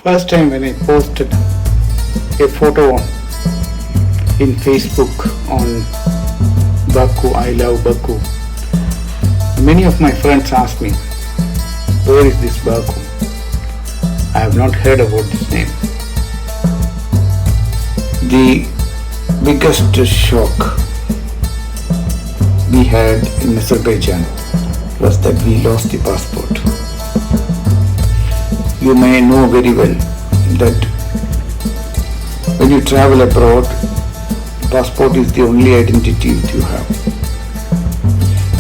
First time when I posted a photo in Facebook on Baku, I love Baku, many of my friends asked me, where is this Baku? I have not heard about this name. The biggest shock we had in Azerbaijan was that we lost the passport. You may know very well that when you travel abroad, passport is the only identity that you have.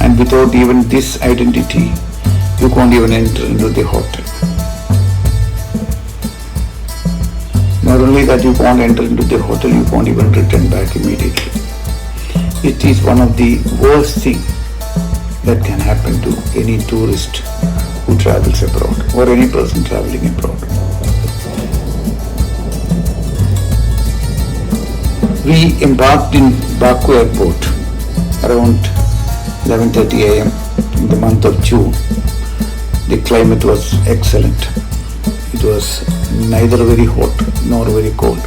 And without even this identity, you can't even enter into the hotel. Not only that you can't enter into the hotel, you can't even return back immediately. It is one of the worst things that can happen to any tourist who travels abroad or any person traveling abroad. We embarked in Baku airport around 11:30 a.m. in the month of June. The climate was excellent. It was neither very hot nor very cold.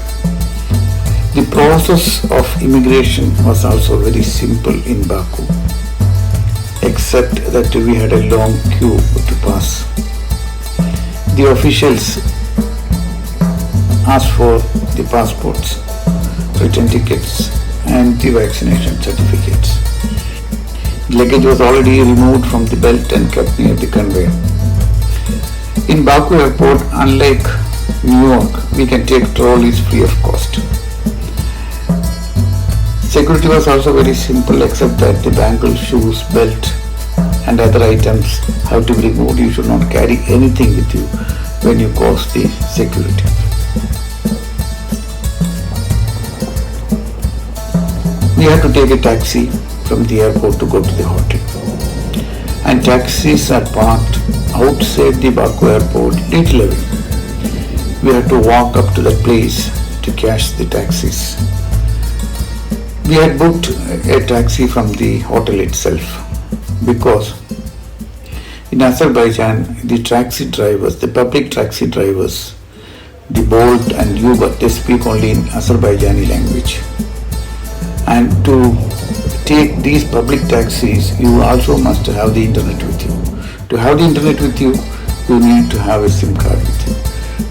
The process of immigration was also very simple in Baku, except that we had a long queue to pass. The officials asked for the passports, return tickets and the vaccination certificates. The luggage was already removed from the belt and kept near the conveyor. In Baku airport, unlike New York, we can take trolleys free of cost. Security was also very simple, except that the bangle, shoes, belt and other items have to be removed. You should not carry anything with you when you cross the security. We had to take a taxi from the airport to go to the hotel. And taxis are parked outside the Baku airport little away. We had to walk up to that place to catch the taxis. We had booked a taxi from the hotel itself because in Azerbaijan, the taxi drivers, the public taxi drivers, the Bolt and Uber, they speak only in Azerbaijani language. And to take these public taxis, you also must have the internet with you. To have the internet with you, you need to have a SIM card with you.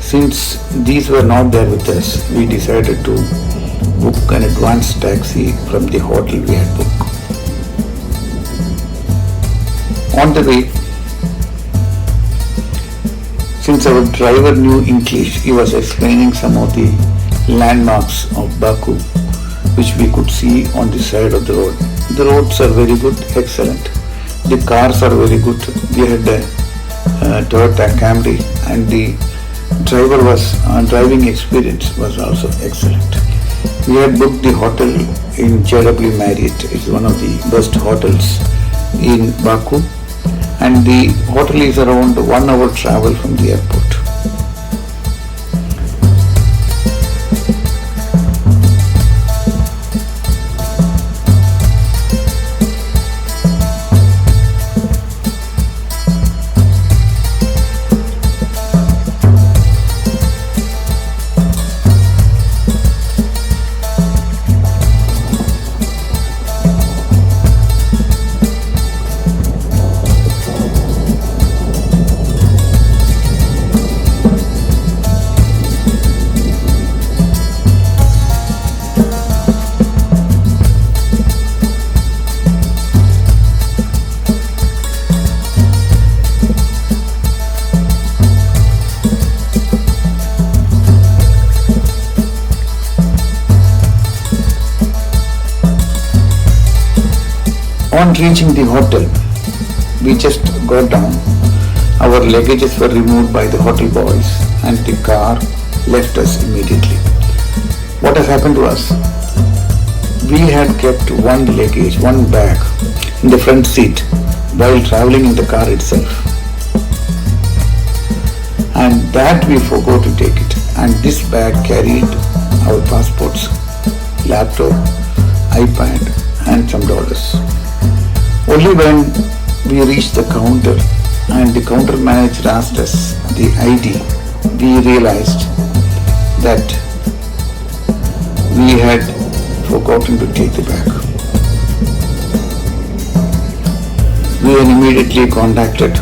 Since these were not there with us, we decided to book an advance taxi from the hotel we had booked. On the way, since our driver knew English, he was explaining some of the landmarks of Baku which we could see on the side of the road. The roads are very good, excellent. The cars are very good. We had a Toyota Camry and the driving experience was also excellent. We had booked the hotel in JW Marriott. It's one of the best hotels in Baku, and the hotel is around 1 hour travel from the airport. On reaching the hotel, we just got down. Our luggages were removed by the hotel boys and the car left us immediately. What has happened to us? We had kept one luggage, one bag in the front seat while traveling in the car itself. And that we forgot to take it. And this bag carried our passports, laptop, iPad and some dollars. Only when we reached the counter and the counter manager asked us the ID we realized that we had forgotten to take the bag. We then immediately contacted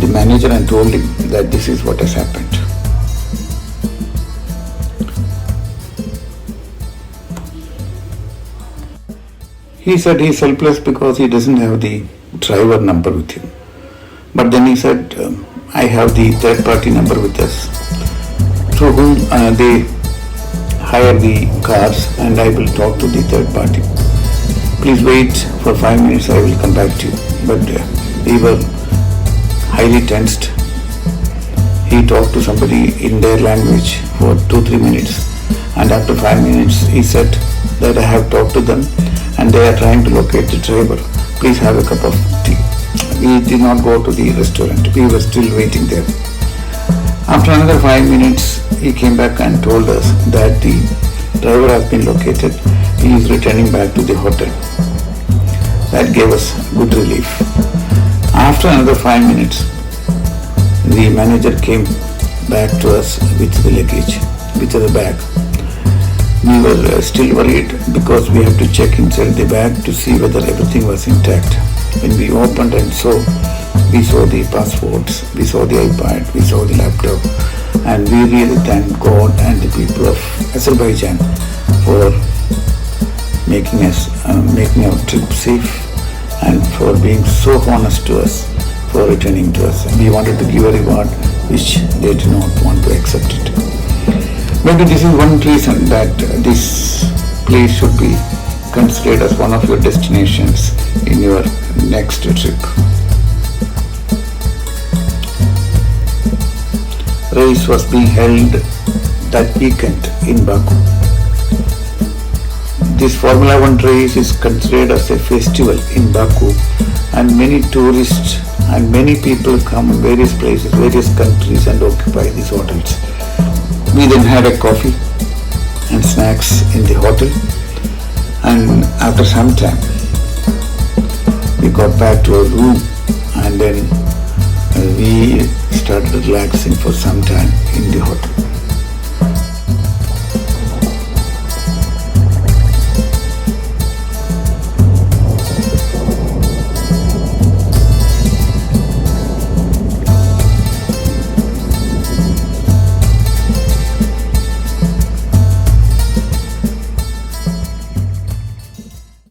the manager and told him that this is what has happened. He said he is helpless because he doesn't have the driver number with him. But then he said, I have the third party number with us, through whom they hire the cars, and I will talk to the third party. Please wait for 5 minutes, I will come back to you. But we were highly tensed. He talked to somebody in their language for 2-3 minutes, and after 5 minutes he said that I have talked to them and they are trying to locate the driver. Please have a cup of tea. We did not go to the restaurant. We were still waiting there. After another 5 minutes, he came back and told us that the driver has been located. He is returning back to the hotel. That gave us good relief. After another 5 minutes, the manager came back to us with the luggage, with the bag. We were still worried because we had to check inside the bag to see whether everything was intact. When we opened and saw, we saw the passports, we saw the iPad, we saw the laptop, and we really thank God and the people of Azerbaijan for making our trip safe and for being so honest to us, for returning to us. We wanted to give a reward which they did not want to accept it. Maybe this is one reason that this place should be considered as one of your destinations in your next trip. Race was being held that weekend in Baku. This Formula 1 race is considered as a festival in Baku, and many tourists and many people come in various places, various countries, and occupy these hotels. We then had a coffee and snacks in the hotel, and after some time we got back to our room, and then we started relaxing for some time in the hotel.